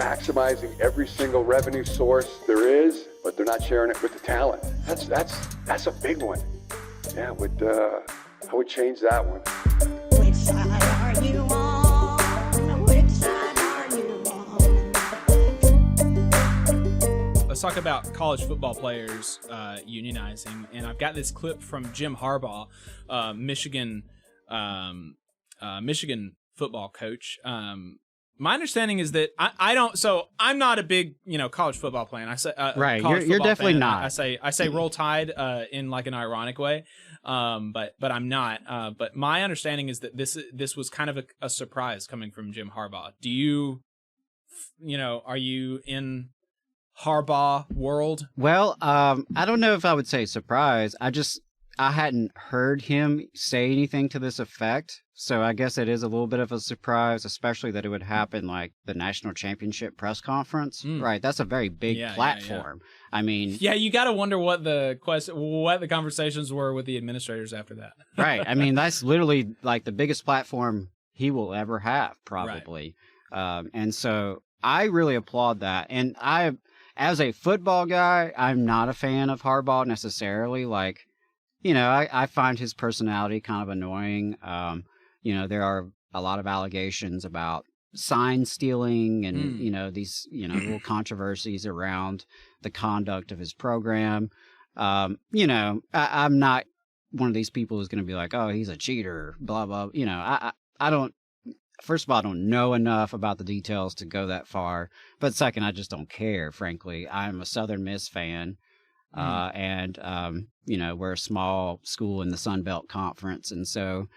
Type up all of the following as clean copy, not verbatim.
maximizing every single revenue source there is, but they're not sharing it with the talent. That's a big one. Yeah, I would change that one. Which side are you on? Which side are you on? Let's talk about college football players unionizing, and I've got this clip from Jim Harbaugh, Michigan football coach. My understanding is that I'm not a big, college football fan. I say right. College You're football definitely fan. not. I say Roll Tide in like an ironic way, but I'm not. But my understanding is that this was kind of a surprise coming from Jim Harbaugh. Do you, are you in Harbaugh world? Well, I don't know if I would say surprise. I hadn't heard him say anything to this effect. So I guess it is a little bit of a surprise, especially that it would happen like the national championship press conference. Right. That's a very big platform. Yeah. I mean, yeah, you got to wonder what the conversations were with the administrators after that. Right. I mean, that's literally like the biggest platform he will ever have, probably. Right. And so I really applaud that. And as a football guy, I'm not a fan of Harbaugh necessarily. Like, I find his personality kind of annoying. There are a lot of allegations about sign stealing and, these, little controversies around the conduct of his program. I'm not one of these people who's going to be like, oh, he's a cheater, blah, blah. First of all, I don't know enough about the details to go that far. But second, I just don't care, frankly. I'm a Southern Miss fan. And we're a small school in the Sun Belt Conference. And so,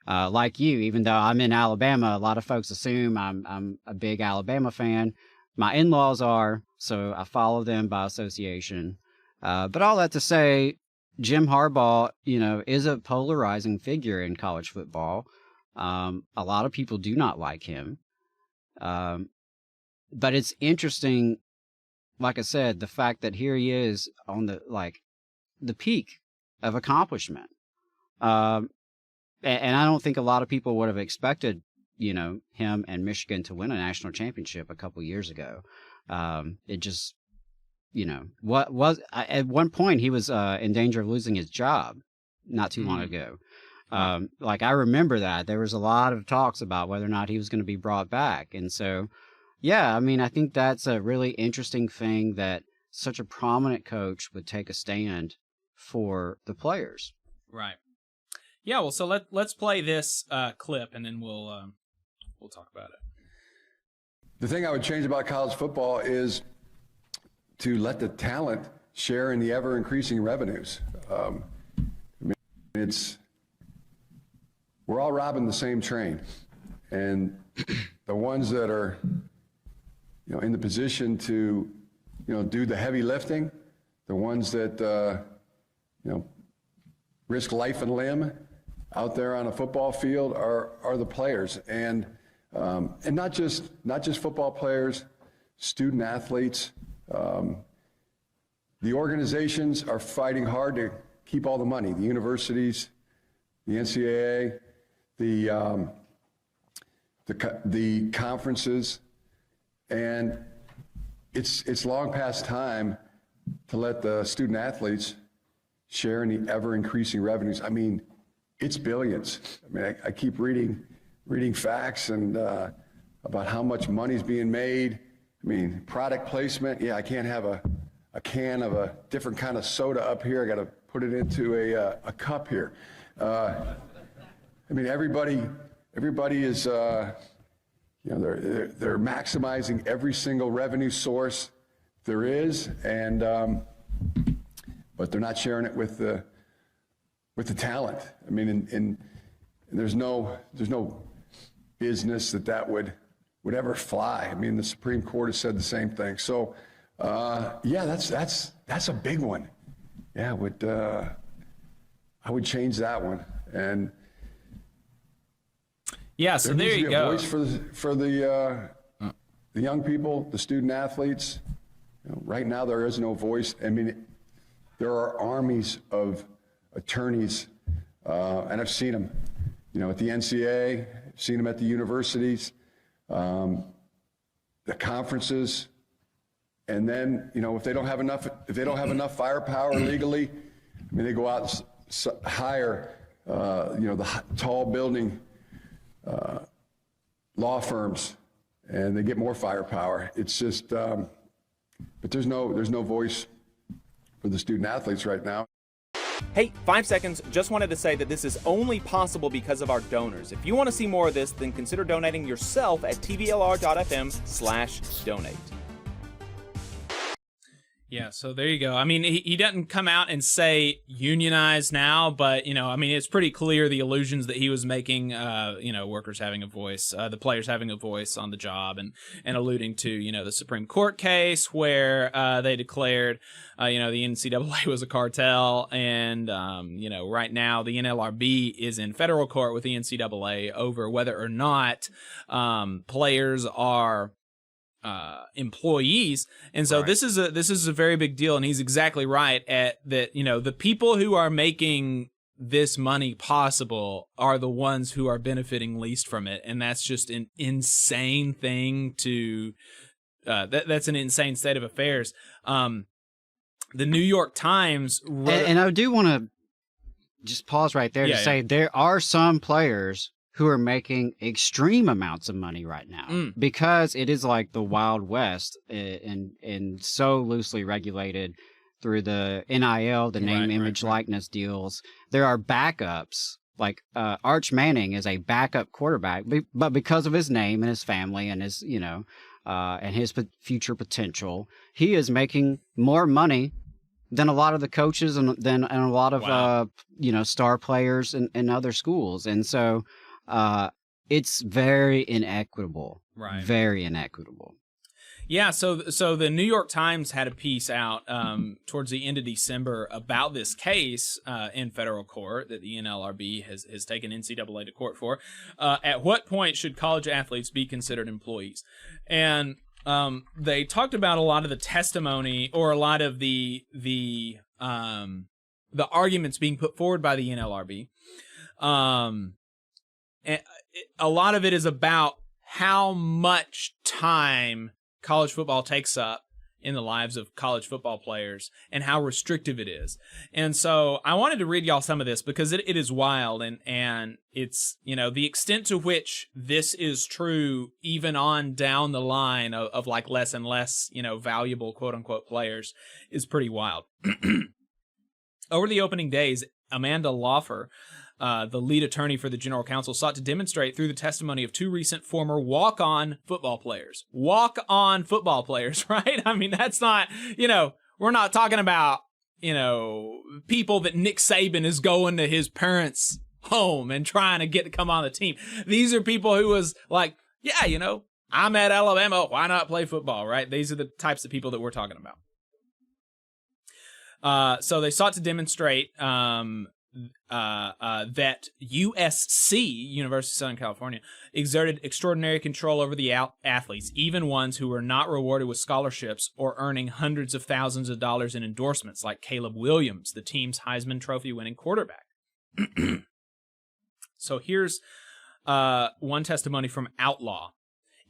like you, even though I'm in Alabama, a lot of folks assume I'm a big Alabama fan. My in-laws are, so I follow them by association. But all that to say, Jim Harbaugh, is a polarizing figure in college football. A lot of people do not like him. But it's interesting, like I said, the fact that here he is on the peak of accomplishment. And I don't think a lot of people would have expected, him and Michigan to win a national championship a couple years ago. It just, at one point he was in danger of losing his job not too long ago. I remember that there was a lot of talks about whether or not he was going to be brought back. And so, yeah, I mean, I think that's a really interesting thing that such a prominent coach would take a stand for the players. Right. Yeah. Well, so let's play this clip and then we'll talk about it. The thing I would change about college football is to let the talent share in the ever increasing revenues. We're all robbing the same train, and the ones that are, in the position to, do the heavy lifting, the ones that, risk life and limb out there on a football field are the players, and not just football players, student athletes. The organizations are fighting hard to keep all the money. The universities, the NCAA, the conferences, and it's long past time to let the student athletes share in the ever increasing revenues. I mean, it's billions. I mean, I keep reading facts and about how much money's being made. I mean, product placement. Yeah, I can't have a can of a different kind of soda up here. I got to put it into a cup here. I mean, everybody is, they're maximizing every single revenue source there is, and but they're not sharing it with the talent. I mean, and there's no business that would ever fly. I mean, the Supreme Court has said the same thing. So, yeah, that's a big one. Yeah, I would change that one. And yeah, so there you go. Voice for the young people, the student athletes. Right now, there is no voice. I mean, there are armies of attorneys, and I've seen them. At the NCAA, I've seen them at the universities. The conferences, and then, you know, if they don't have enough firepower legally, I mean, they go out and hire, you know, the tall building law firms, and they get more firepower. It's just, but there's no voice for the student athletes right now. Hey, 5 seconds, just wanted to say that this is only possible because of our donors. If you want to see more of this, then consider donating yourself at tvlr.fm/donate. Yeah, so there you go. I mean, he doesn't come out and say unionize now, but, you know, I mean, it's pretty clear the illusions that he was making, you know, workers having a voice, the players having a voice on the job, and alluding to, you know, the Supreme Court case where they declared, you know, the NCAA was a cartel, and, you know, right now the NLRB is in federal court with the NCAA over whether or not players are employees, and so this is a very big deal, and he's exactly right at that. You know, the people who are making this money possible are the ones who are benefiting least from it, and that's just an insane thing to that's an insane state of affairs. The New York Times and I do want to just pause right there to say there are some players who are making extreme amounts of money right now because it is like the Wild West and so loosely regulated through the NIL, the name, image, likeness deals. There are backups. Like Arch Manning is a backup quarterback, but because of his name and his family and his, you know, and his future potential, he is making more money than a lot of the coaches and a lot of you know, star players in other schools. And so it's very inequitable, very inequitable. Yeah, so the New York Times had a piece out towards the end of December about this case in federal court that the NLRB has taken NCAA to court for. At what point should college athletes be considered employees? And they talked about a lot of the testimony, or a lot of the arguments being put forward by the NLRB. A lot of it is about how much time college football takes up in the lives of college football players and how restrictive it is. And so I wanted to read y'all some of this because it is wild, and it's, you know, the extent to which this is true even on down the line of like less and less, you know, valuable quote unquote players is pretty wild. Over the opening days, Amanda Lawfer, the lead attorney for the general counsel, sought to demonstrate through the testimony of two recent former walk-on football players. Walk-on football players, right? I mean, that's not, you know, we're not talking about, you know, people that Nick Saban is going to his parents' home and trying to get to come on the team. These are people who was like, yeah, you know, I'm at Alabama, why not play football, right? These are the types of people that we're talking about. So they sought to demonstrate that USC, University of Southern California, exerted extraordinary control over the athletes, even ones who were not rewarded with scholarships or earning hundreds of thousands of dollars in endorsements, like Caleb Williams, the team's Heisman Trophy winning quarterback. So here's one testimony from Outlaw.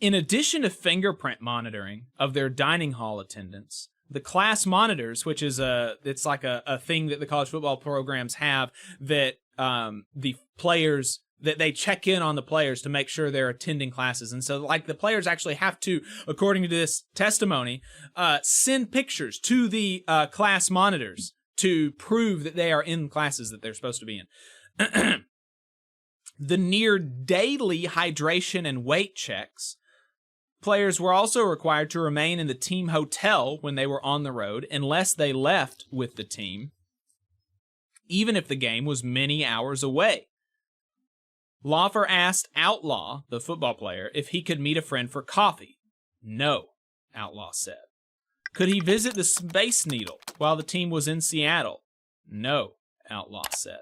In addition to fingerprint monitoring of their dining hall attendance, the class monitors, which is it's like a thing that the college football programs have, that the players, that they check in on the players to make sure they're attending classes. And so, like, the players actually have to, according to this testimony, send pictures to the class monitors to prove that they are in classes that they're supposed to be in. The near daily hydration and weight checks. Players were also required to remain in the team hotel when they were on the road unless they left with the team, even if the game was many hours away. Lawfer asked Outlaw, the football player, if he could meet a friend for coffee. No, Outlaw said. Could he visit the Space Needle while the team was in Seattle? No, Outlaw said.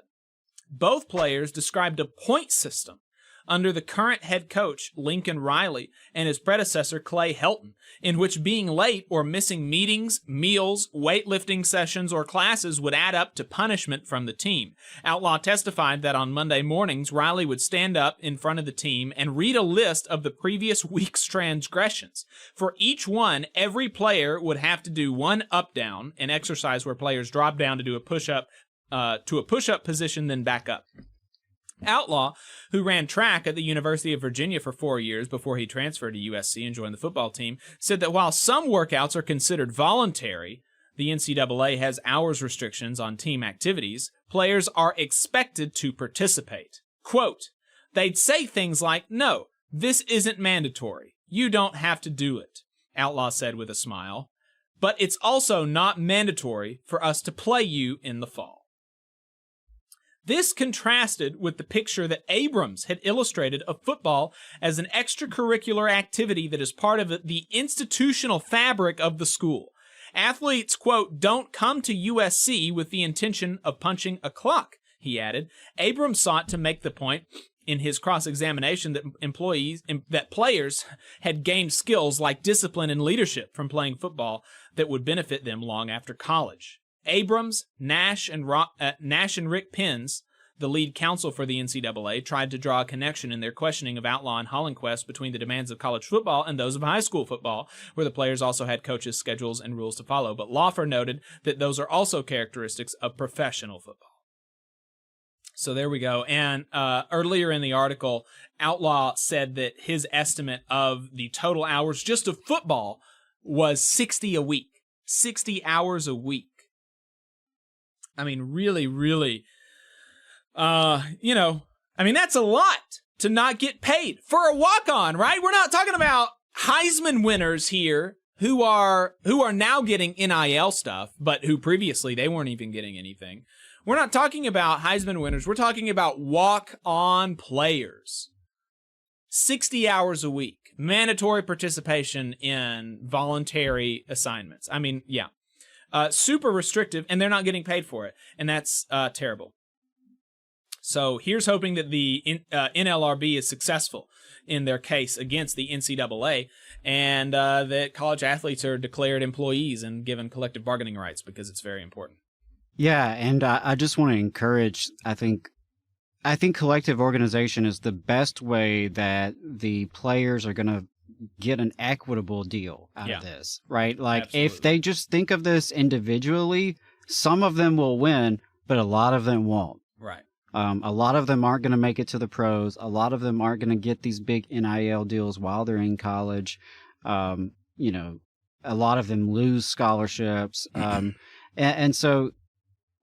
Both players described a point system under the current head coach, Lincoln Riley, and his predecessor, Clay Helton, in which being late or missing meetings, meals, weightlifting sessions, or classes would add up to punishment from the team. Outlaw testified that on Monday mornings, Riley would stand up in front of the team and read a list of the previous week's transgressions. For each one, every player would have to do one up-down, an exercise where players drop down to do a push-up to a push-up position, then back up. Outlaw, who ran track at the University of Virginia for 4 years before he transferred to USC and joined the football team, said that while some workouts are considered voluntary, the NCAA has hours restrictions on team activities, players are expected to participate. Quote, "They'd say things like, 'No, this isn't mandatory. You don't have to do it,'" Outlaw said with a smile. "But it's also not mandatory for us to play you in the fall." This contrasted with the picture that Abrams had illustrated of football as an extracurricular activity that is part of the institutional fabric of the school. Athletes, quote, "don't come to USC with the intention of punching a clock," he added. Abrams sought to make the point in his cross-examination that players had gained skills like discipline and leadership from playing football that would benefit them long after college. Abrams, Nash, and Rick Penns, the lead counsel for the NCAA, tried to draw a connection in their questioning of Outlaw and Hollenquist between the demands of college football and those of high school football, where the players also had coaches, schedules, and rules to follow. But Laufer noted that those are also characteristics of professional football. So there we go. And earlier in the article, Outlaw said that his estimate of the total hours just of football was 60 a week. 60 hours a week. I mean, really, really, that's a lot to not get paid for a walk-on, right? We're not talking about Heisman winners here who are now getting NIL stuff, but who previously they weren't even getting anything. We're not talking about Heisman winners. We're talking about walk-on players. 60 hours a week, mandatory participation in voluntary assignments. I mean, yeah. Super restrictive, and they're not getting paid for it, and that's terrible. So here's hoping that the NLRB is successful in their case against the NCAA, and that college athletes are declared employees and given collective bargaining rights, because it's very important. Yeah, and I just want to encourage, I think collective organization is the best way that the players are going to get an equitable deal out of this, right? Like, absolutely. If they just think of this individually, some of them will win, but a lot of them won't. Right. A lot of them aren't going to make it to the pros. A lot of them aren't going to get these big NIL deals while they're in college. A lot of them lose scholarships. And so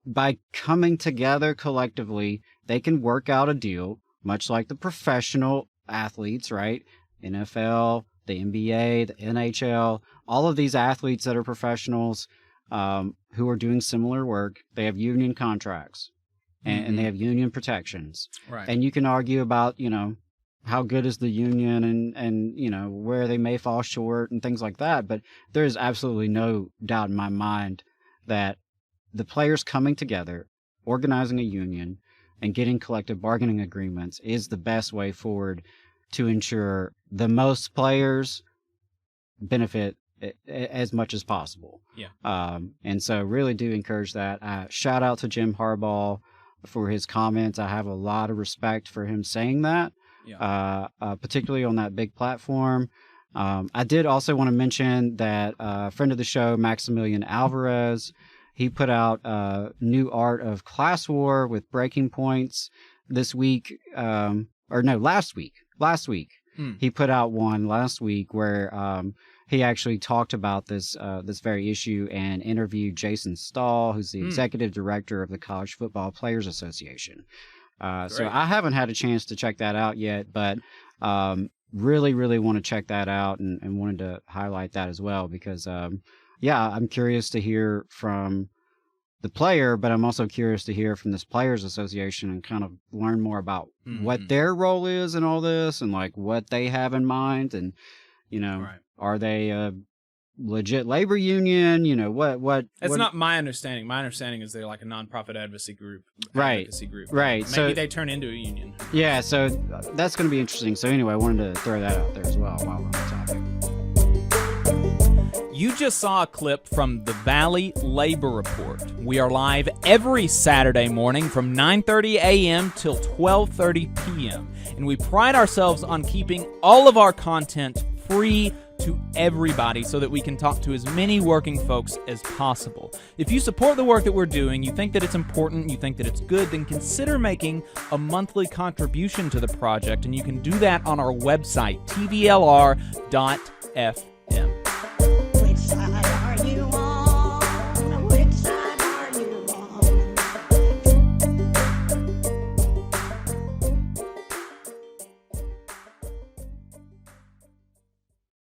by coming together collectively, they can work out a deal, much like the professional athletes, right? NFL, the NBA, the NHL, all of these athletes that are professionals who are doing similar work, they have union contracts and they have union protections. Right. And you can argue about, how good is the union and where they may fall short and things like that. But there's absolutely no doubt in my mind that the players coming together, organizing a union, and getting collective bargaining agreements is the best way forward to ensure the most players benefit as much as possible. Yeah. And so really do encourage that. Shout out to Jim Harbaugh for his comments. I have a lot of respect for him saying that, particularly on that big platform. I did also want to mention that a friend of the show, Maximilian Alvarez, he put out new art of class war with breaking points this week, last week. He put out one last week where he actually talked about this very issue and interviewed Jason Stahl, who's the executive director of the College Football Players Association. So I haven't had a chance to check that out yet, but really, really want to check that out and wanted to highlight that as well because, I'm curious to hear from the player, but I'm also curious to hear from this Players Association and kind of learn more about what their role is in all this and like what they have in mind and, are they legit labor union? You know, what? That's what- not my understanding. My understanding is they're like a nonprofit advocacy group. Right. Right. Maybe So they turn into a union. yeah, so that's going to be interesting. So anyway, I wanted to throw that out there as well while we're on the topic. You just saw a clip from the Valley Labor Report. We are live every Saturday morning from 9:30 a.m. till 12:30 p.m. And we pride ourselves on keeping all of our content free to everybody so that we can talk to as many working folks as possible. If you support the work that we're doing, you think that it's important, you think that it's good, then consider making a monthly contribution to the project, and you can do that on our website, tvlr.fm.